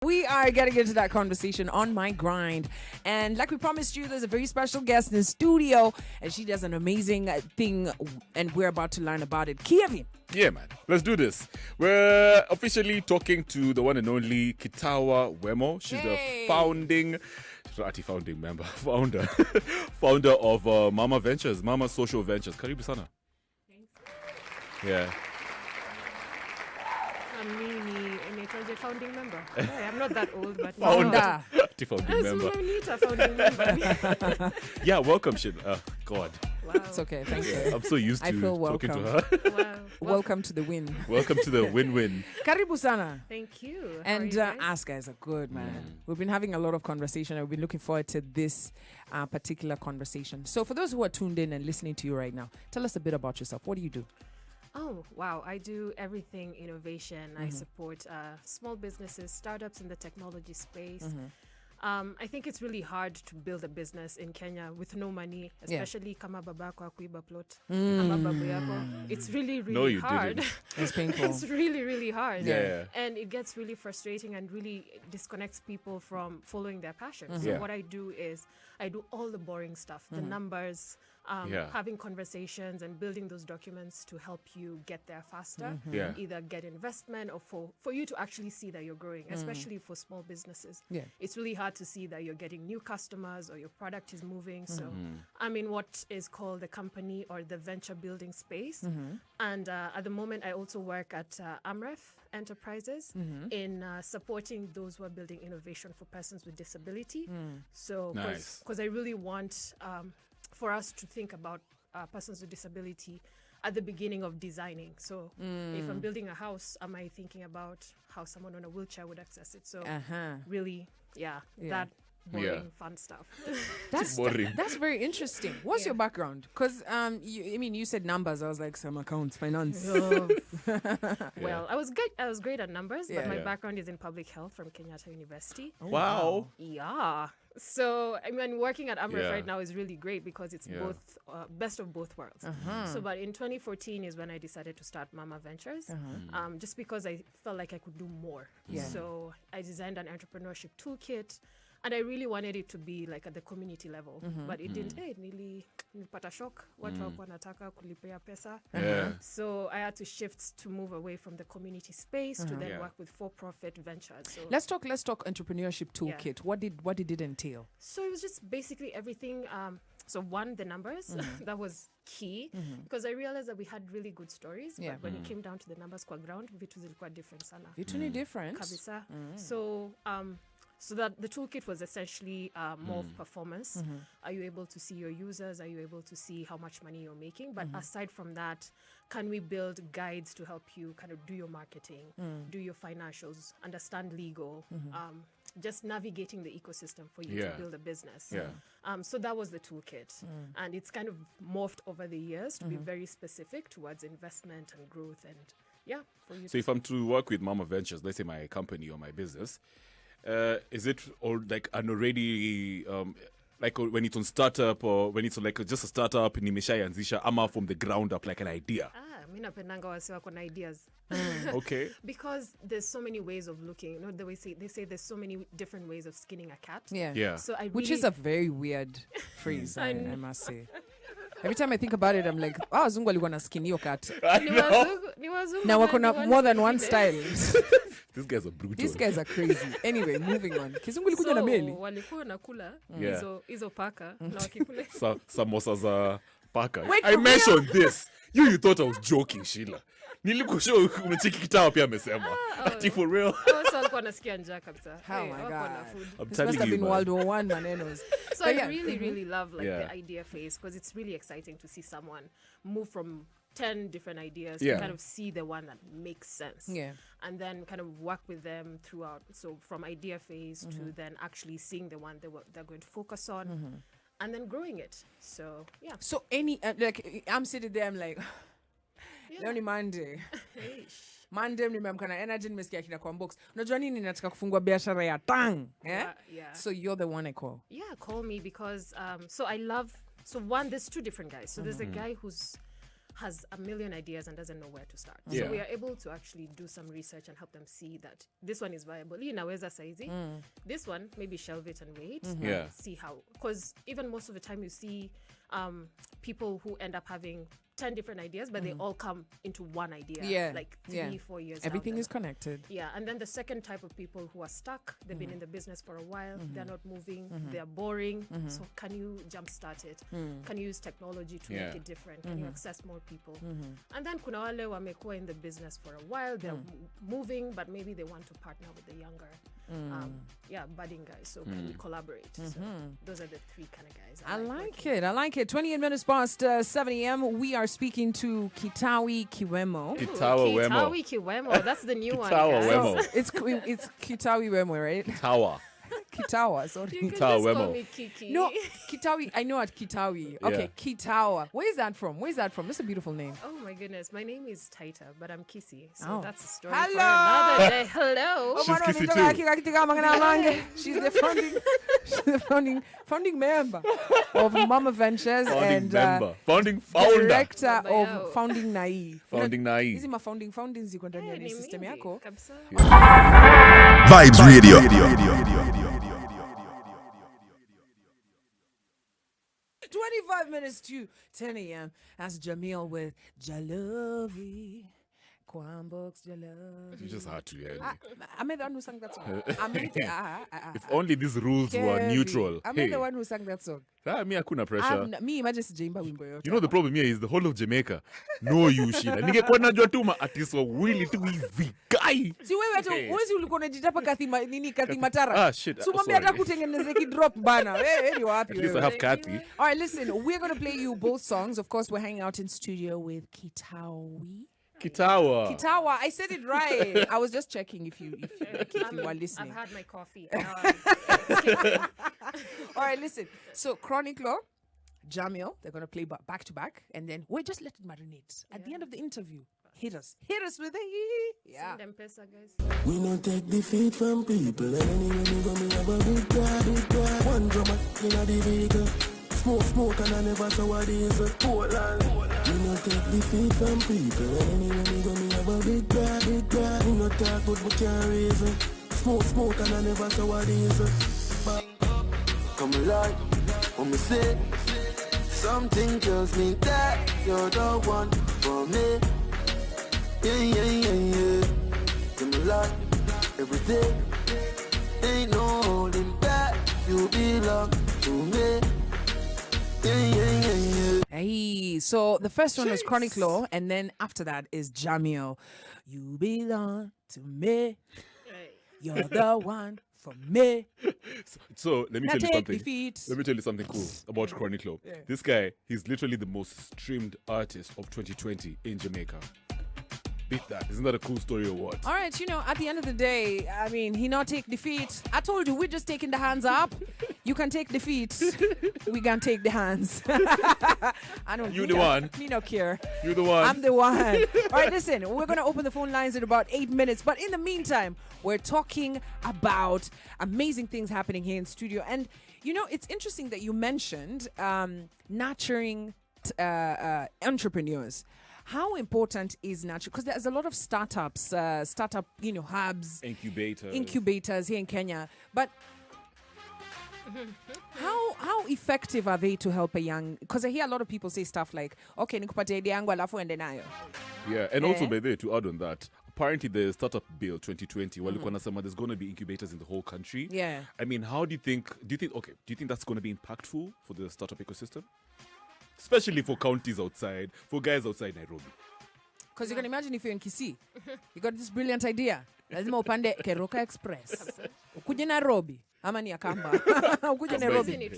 We are getting into that conversation on My Grind. And like we promised you, there's a very special guest in the studio, and she does an amazing thing, and we're about to learn about it. Kev. Yeah, man. Let's do this. We're officially talking to the one and only Kitawa Wemo. She's the founder of Mama Ventures, Mama Social Ventures. Karibu sana. Thanks. Yeah. Founding member. Yeah, I'm not that old, but Founder. Founding member. Founding member. Yeah, welcome, Shin. God. Wow. It's okay. Thank you. I'm so used I to feel talking to welcome. her. Wow. Welcome to the win. Welcome to the win-win. Karibu sana. Thank you. How are And you guys? us guys are good, man. We've been having a lot of conversation, and we've been looking forward to this particular conversation. So for those who are tuned in and listening to you right now, tell us a bit about yourself. What do you do? Oh, wow. I do everything innovation. I support small businesses, startups in the technology space. I think it's really hard to build a business in Kenya with no money, especially kama babako akuiba plot. Kama babu yako. It's really, really No, you hard. didn't. It's painful. It's really, really hard. Yeah. And it gets really frustrating and really disconnects people from following their passions. Yeah. So what I do is I do all the boring stuff, the numbers, having conversations and building those documents to help you get there faster. Yeah. Either get investment or for you to actually see that you're growing, especially for small businesses. Yeah. It's really hard to see that you're getting new customers or your product is moving. So I'm in what is called the company or the venture building space. And at the moment, I also work at Amref Enterprises in supporting those who are building innovation for persons with disability. So, Nice. because I really want for us to think about persons with disability at the beginning of designing. So if I'm building a house, am I thinking about how someone on a wheelchair would access it? So really, that boring, fun stuff. That's boring. That's very interesting. What's your background? Because you said numbers. I was like, some accounts, finance. Well, I was great at numbers, but my Yeah. background is in public health from Kenyatta University. Wow. Yeah. So, I mean, working at Amref Yeah. right now is really great because it's both best of both worlds. So, but in 2014 is when I decided to start Mama Ventures, just because I felt like I could do more. Yeah. So, I designed an entrepreneurship toolkit. And I really wanted it to be like at the community level, but it didn't. Nilipata shock. Watu wakuwa nataka kulipia pesa. Yeah. So I had to shift to move away from the community space to then work with for-profit ventures. So Let's talk entrepreneurship toolkit. What did it entail? So it was just basically everything. So one, the numbers, that was key because I realized that we had really good stories, Yeah. but when it came down to the numbers kwa ground, vitu zilikuwa different sana. Vitu ni different. Kabisa. So that the toolkit was essentially more of performance. Are you able to see your users? Are you able to see how much money you're making? But aside from that, can we build guides to help you kind of do your marketing, do your financials, understand legal, just navigating the ecosystem for you to build a business. Yeah. So that was the toolkit. And it's kind of morphed over the years to be very specific towards investment and growth and for you. So if I'm to work with Mama Ventures, let's say my company or my business, is it all like an already like when it's on startup or when it's like just a startup nimeshaianzisha ama from the ground up like an idea? Mi napendanga wase wako na ideas. Okay. Because there's so many ways of looking. You know, they say there's so many different ways of skinning a cat. Yeah. So Which is a very weird phrase, I must say. Every time I think about it, I'm like, wazungu walikuwa na skin hiyo cat. Ni wazungu Now wako na more than one style. These guys are brutal. These guys are crazy. Anyway, moving on. Kizungu ilikuja na meli. walikuwa nakula Yeah. hizo paka na wakikula. Samosa za paka. Wait, I for mentioned this. You thought I was joking, Sheila. Nilikushow umecheki Kitawa pia amesema. Ati for real. So walikuwa nasikia njaa kabisa. Oh my Wako na God. food. I'm This telling must have you, been man. World War I, manenos. So But I yeah. really love like Yeah. the idea phase because it's really exciting to see someone move from 10 different ideas Yeah. to kind of see the one that makes sense. Yeah. And then kind of work with them throughout. So from idea phase to then actually seeing the one they're going to focus on and then growing it. So, yeah. So like, I'm sitting there, I'm like, leo ni Monday. Monday nimeamka na energy, nimesikia kina Kwambox. Unajua nini, nataka kufungua biashara ya tang. Yeah. So you're the one I call. Yeah, call me because so there's two different guys. So there's a guy who's has a million ideas and doesn't know where to start. Yeah. So we are able to actually do some research and help them see that this one is viable. Inaweza saizi. This one, maybe shelve it and wait. Yeah. See how, because even most of the time you see people who end up having 10 different ideas, but they all come into one idea. Like 3-4 years. Everything down is connected. Yeah, and then the second type of people who are stuck, they've been in the business for a while, they're not moving, they're boring. So can you jumpstart it? Can you use technology to make it different? Can you access more people? And then kuna wale wamekuwa in the business for a while, they're moving, but maybe they want to partner with the younger budding guys. So can we collaborate? So those are the three kind of guys. I like it. 28 minutes past 7 a.m. We are speaking to Kitawa Wemo. Kitawa Wemo. Kitawa Wemo. That's the new one. Kitawa guys. Wemo. It's Kitawa Wemo, right? Kitawa. Kitawa, sorry. You can Kitawa just call Wemo. me Kiki. No, Kitawi. I know at Kitawi. Okay, Kitawa. Where is that from? That's a beautiful name. Oh my goodness, my name is Taita, but I'm Kissy, so Oh. that's a story Hello. for another day. Hello. She's kissy too. She's the founding member of Mama Ventures Founding and member. Founding founder. director Baba of yao. Founding Nai. Founding Nai. Hizi founding ziko ndani ya Ni system mingi, yako. kabisa. Vibes Radio. 25 minutes to 10 a.m. That's Jamil with Jalovi. Kwambox Jalovi. You just had to, yeah. I'm the one who sang that song. If only these rules were neutral. I'm Hey, the one who sang that song. me hakuna pressure. Me imagine sijaimba wimbo yote. You know the problem here is the whole of Jamaica. No you shida. Ningekuwa najua tu artist wawili tu hivi. Guy. Si wewe hata Hey. wewe ulikuwa unajitapa kathimatara. Ah, shit. So mwambie hata Sorry. kutengeneze kidrop bana. Wewe ni wapi At least I wewe? have Kathy. All right, listen, we're going to play you both songs. Of course, we're hanging out in studio with Kitawa. Kitawa. I said it right. I was just checking if you were listening. I've had my coffee. All right, listen. So, Chronic Law, Jamil, they're going to play back to back. And then we just let it marinate. At the end of the interview, hit us. Hit us with it. Yeah. Send them pesa, guys. We don't take defeat from people. And anyway, we gonna have a big cry. One drama in a the vehicle. Smoke, and I never saw what is a Portland. We don't take defeat from people. And anyway, we gonna have a big cry. We don't talk, but we can't reason. Smoke, and I never saw what is a. Come alive, when we say something tells me that you're the one for me. Yeah. Come alive, every day. Ain't no holding back. You belong to me. Yeah. Hey, so the first one was Chronic Law, and then after that is Jamil. You belong to me. Right. You're the one for me. So let me Now tell you take something. defeat. Let me tell you something cool about Chronic Law. This guy, he's literally the most streamed artist of 2020 in Jamaica. Beat that. Isn't that a cool story or what? All right, at the end of the day, I mean, he not take defeat. I told you, we're just taking the hands up. You can take defeat. We can take the hands. I don't. You the one. Me no care. You're the one. I'm the one. All right, listen, we're going to open the phone lines in about 8 minutes. But in the meantime, we're talking about amazing things happening here in studio. And, it's interesting that you mentioned nurturing entrepreneurs. How important is nurture? Because there's a lot of startups, hubs, incubators here in Kenya. But how effective are they to help a young? Because I hear a lot of people say stuff like, "Okay, nikupatia idea yangu alafu ende nayo." Yeah, and also by the way, to add on that, apparently the startup bill 2020, walikuwa nasema there's going to be incubators in the whole country. Yeah. I mean, do you think that's going to be impactful for the startup ecosystem? Especially for counties outside, for guys outside Nairobi. Because you can imagine if you're in Kisii, you got this brilliant idea. Lazima upande Keroka Express. Ukuje Nairobi. Ama ni Akamba. Ukuje Nairobi.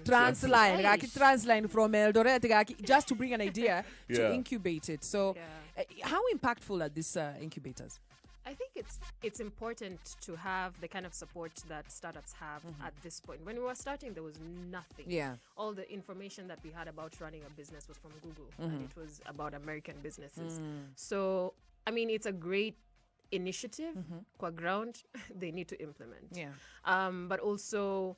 Transline from Eldoret just to bring an idea to incubate it. So, how impactful are these incubators? I think it's important to have the kind of support that startups have at this point. When we were starting, there was nothing. Yeah. All the information that we had about running a business was from Google, and it was about American businesses. So, I mean, it's a great initiative. Kwa ground, they need to implement. Yeah. But also,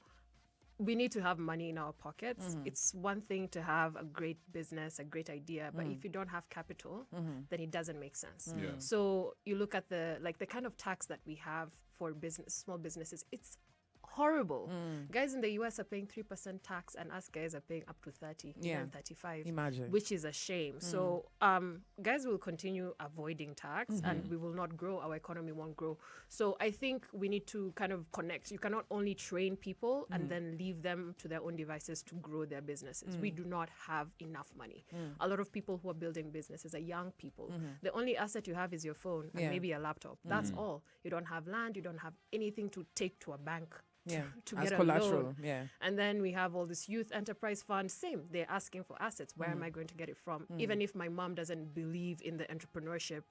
we need to have money in our pockets. It's one thing to have a great business, a great idea, but if you don't have capital, then it doesn't make sense. Yeah. So you look at the kind of tax that we have for small businesses. It's horrible. Guys in the US are paying 3% tax, and us guys are paying up to 30, even 35. Imagine. Which is a shame. So guys will continue avoiding tax, and we will not grow. Our economy won't grow. So I think we need to kind of connect. You cannot only train people and then leave them to their own devices to grow their businesses. We do not have enough money. A lot of people who are building businesses are young people. The only asset you have is your phone and maybe a laptop. That's all. You don't have land. You don't have anything to take to a bank to as get collateral. a loan. And then we have all this youth enterprise fund. Same, they're asking for assets. Where am I going to get it from? Even if my mom doesn't believe in the entrepreneurship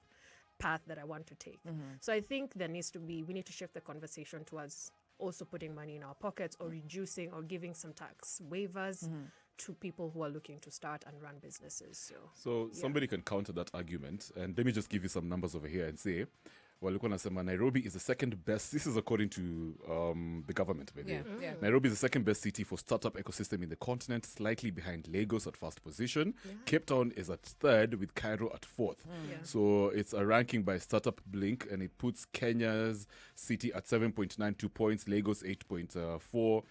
path that I want to take. So I think we need to shift the conversation towards also putting money in our pockets, or reducing or giving some tax waivers to people who are looking to start and run businesses. So somebody can counter that argument, and let me just give you some numbers over here and say, Nairobi is the second best. This is according to the government. Nairobi is the second best city for startup ecosystem in the continent, slightly behind Lagos at first position. Cape Town is at third, with Cairo at fourth. So it's a ranking by Startup Blink, and it puts Kenya's city at 7.92 points, Lagos 8.4.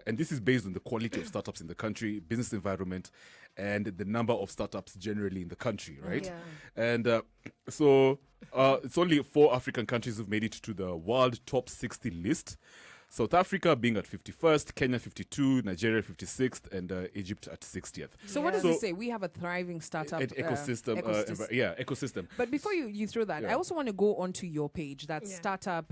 And this is based on the quality of startups in the country, business environment, and the number of startups generally in the country, right? And so it's only 4 African countries who've made it to the world top 60 list. South Africa being at 51st, Kenya 52, Nigeria 56th, and Egypt at 60th. So what does it say? We have a thriving startup ecosystem. Ecosystem. But before you throw that, I also want to go onto your page, that's Startup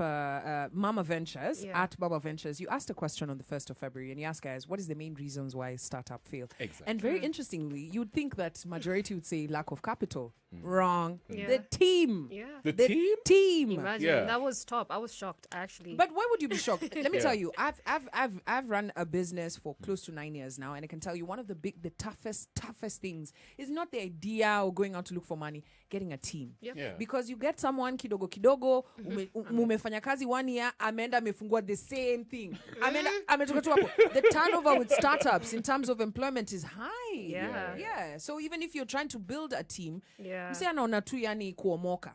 Mama Ventures, at Mama Ventures. You asked a question on the 1st of February, and you asked guys, what is the main reasons why startup failed? Exactly. And very interestingly, you'd think that majority would say lack of capital. Wrong. The team. The team. Imagine, that was top. I was shocked, actually. But why would you be shocked? Let me tell you, I've run a business for close to 9 years now, and I can tell you one of the toughest things is not the idea or going out to look for money, getting a team. Because you get someone kidogo, mumefanya kazi 1 year, ameenda amefungua the same thing. Ametoka tu hapo. The turnover with startups in terms of employment is high. So even if you're trying to build a team, mse anaona tu yani kuomoka.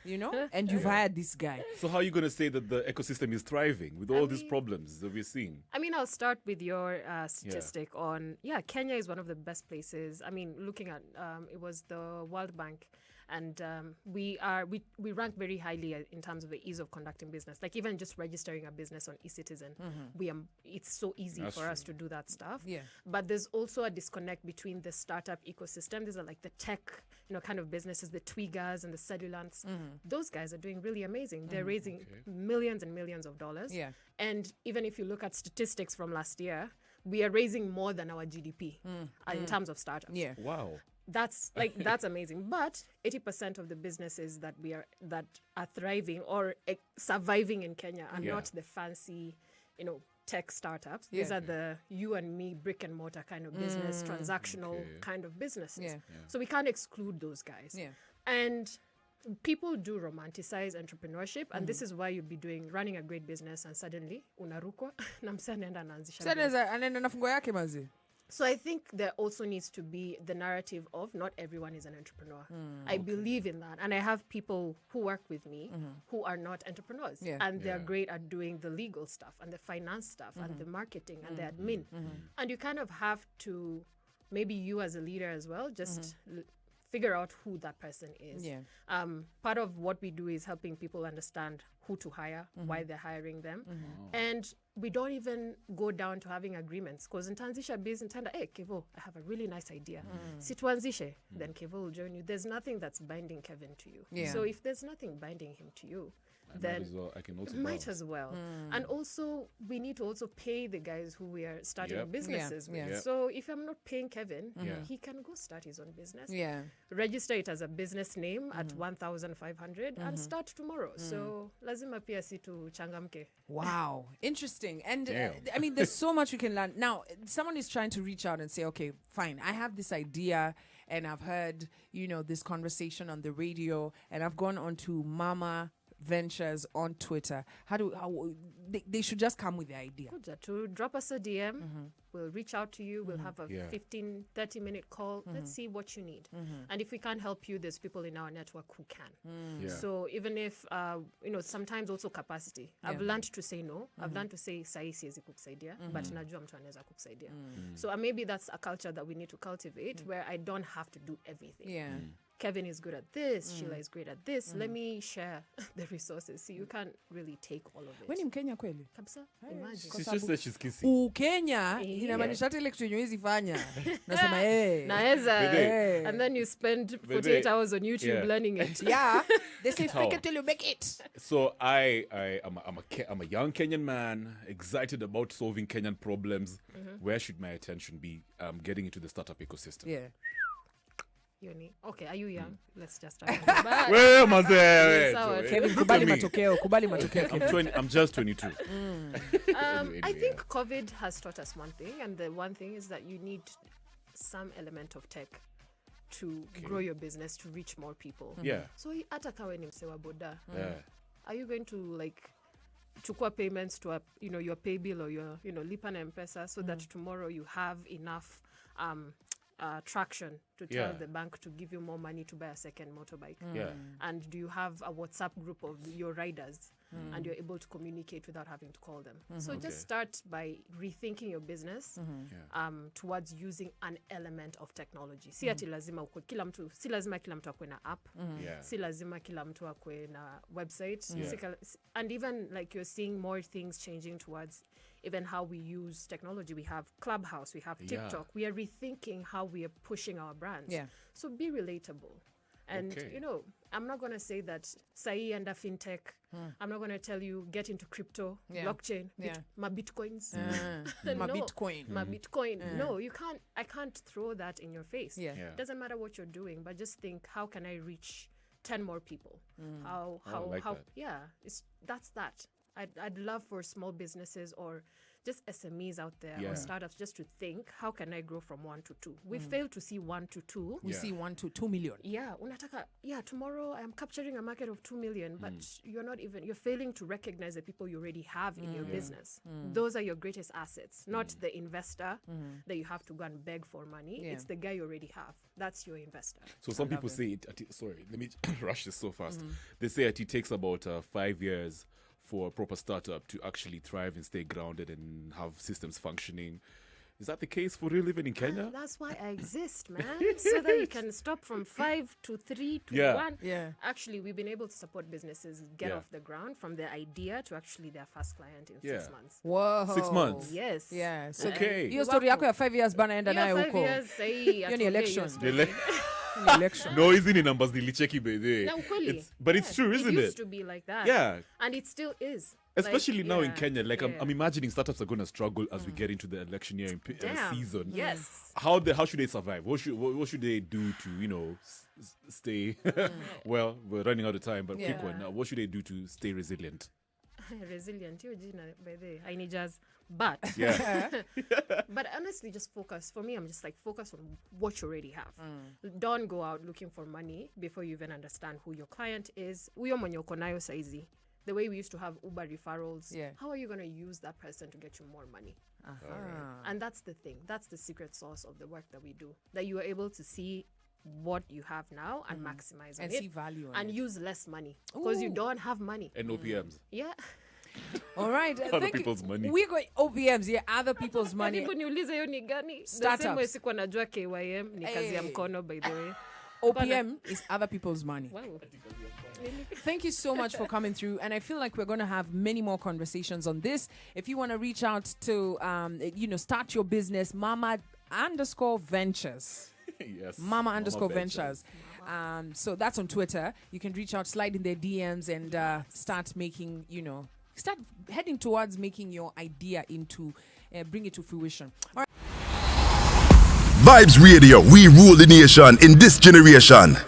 You know? And you've hired this guy. So how are you going to say that the ecosystem is thriving with all these problems that we're seeing? I mean, I'll start with your statistic on, Kenya is one of the best places. I mean, looking at, it was the World Bank, and we rank very highly in terms of the ease of conducting business. Like even just registering a business on eCitizen, it's so easy for us to do that stuff. But there's also a disconnect between the startup ecosystem. These are like the tech, kind of businesses, the Twigas and the Cellulants. Those guys are doing really amazing. They're raising millions and millions of dollars. And even if you look at statistics from last year, we are raising more than our GDP in terms of startups. Wow. That's amazing. But 80% of the businesses that are thriving or surviving in Kenya are not the fancy, tech startups. These are the you and me brick and mortar kind of business, transactional kind of businesses. So we can't exclude those guys. And people do romanticize entrepreneurship, and this is why you'd be running a great business, and suddenly Utarukwa na msee anaenda anaanzisha. So I think there also needs to be the narrative of not everyone is an entrepreneur. I believe in that. And I have people who work with me who are not entrepreneurs. And they're great at doing the legal stuff and the finance stuff and the marketing and the admin. And you kind of have to, maybe you as a leader as well, just figure out who that person is. Part of what we do is helping people understand who to hire, why they're hiring them. And we don't even go down to having agreements, because in Tanzisha business, hey, Kevo, I have a really nice idea. Situanzishe, then Kevo will join you. There's nothing that's binding Kevin to you. So if there's nothing binding him to you, then I can also might as well. And also, we need to also pay the guys who we are starting businesses with. So if I'm not paying Kevin, he can go start his own business. Register it as a business name at 1,500 and start tomorrow. So lazima pia si tu changamke. Wow, interesting. And I mean, there's so much we can learn. Now, someone is trying to reach out and say, okay, fine, I have this idea, and I've heard, this conversation on the radio, and I've gone on to Mama Ventures on Twitter. They should just come with the idea. To drop us a DM. We'll reach out to you. We'll have a 15, 30-minute call. Let's see what you need. And if we can't help you, there's people in our network who can. So even if, sometimes also capacity. I've learned to say no. I've learned to say, sai siwezi kukusaidia, but najua mtu anaweza kukusaidia. So maybe that's a culture that we need to cultivate where I don't have to do everything. Kevin is good at this. Sheila is great at this. Let me share the resources. So you can't really take all of it. When in Kenya kweli? Kabisa, imagine. She just said she's kissing. Kenya inamaanisha hata ile kitu yenye huwezi fanya. Nasema Naeza. And then you spend 48 hours on YouTube learning it. Yeah. They say fake it till you make it. So I'm a young Kenyan man, excited about solving Kenyan problems. Where should my attention be? Getting into the startup ecosystem. Yeah. Okay, are you young? Let's just start. Kevin, kubali matokeo. I'm just 22. I think COVID has taught us one thing, and the one thing is that you need some element of tech to grow your business, to reach more people. Yeah. So hata kawe ni msewa boda. Are you going to chukua payments to your pay bill or your lipa na M-Pesa so that tomorrow you have enough traction to tell the bank to give you more money to buy a second motorbike? And do you have a WhatsApp group of your riders and you're able to communicate without having to call them? So just start by rethinking your business towards using an element of technology. Si ati lazima si lazima kila mtu akwe na app. Si lazima kila mtu akwe na website. And even you're seeing more things changing towards even how we use technology. We have Clubhouse, we have TikTok. We are rethinking how we are pushing our brands. So be relatable. And, I'm not going to say that sai and fintech. I'm not going to tell you get into crypto, blockchain, my bitcoins. My Bitcoin. My Bitcoin. No, you can't. I can't throw that in your face. It doesn't matter what you're doing, but just think, how can I reach 10 more people? How that's that. I'd love for small businesses or just SMEs out there or startups just to think, how can I grow from 1 to 2? We fail to see 1 to 2. We see 1 to 2 million. Tomorrow I'm capturing a market of 2 million, but you're failing to recognize the people you already have in your business. Those are your greatest assets, not the investor that you have to go and beg for money. It's the guy you already have. That's your investor. So some people say sorry, let me rush this so fast. They say it takes about 5 years for a proper startup to actually thrive and stay grounded and have systems functioning. Is that the case for real even in Kenya? That's why I exist, man. So that you can stop from 5 to 3 to 1. Actually, we've been able to support businesses get off the ground from their idea to actually their first client in 6 months. Whoa. 6 months? Yes. Yeah. So okay. Your story yako ya 5 years bana enda nayo huko. 5 years sahi. Hiyo ni election. Election. No, isn't in numbers nilicheki by the. But it's true, isn't it? It used to be like that. Yeah. And it still is. Especially now in Kenya, I'm imagining startups are going to struggle as we get into the election year season. Yes. How should they survive? What should they do to stay? Well, we're running out of time, but quick one. What should they do to stay resilient? Resilient, by the I need jazz, but but honestly, just focus. For me, I'm just focus on what you already have. Don't go out looking for money before you even understand who your client is. Uyo mwenye uko nayo saizi. The way we used to have Uber referrals, how are you going to use that person to get you more money? And that's the thing. That's the secret sauce of the work that we do. That you are able to see what you have now and maximize and it. See value and use less money because you don't have money. And OPMs. Yeah. All right. Other people's money. We're going OPMs, other people's money. Startups. The same way najua KYM ni kazi ya mkono, by the way. OPM is other people's money. Wow. Thank you so much for coming through. And I feel like we're going to have many more conversations on this. If you want to reach out to, start your business, Mama_Ventures. Yes. Mama_Ventures. So that's on Twitter. You can reach out, slide in their DMs and start making, start heading towards making your idea bring it to fruition. All right. Vibes Radio, we rule the nation in this generation.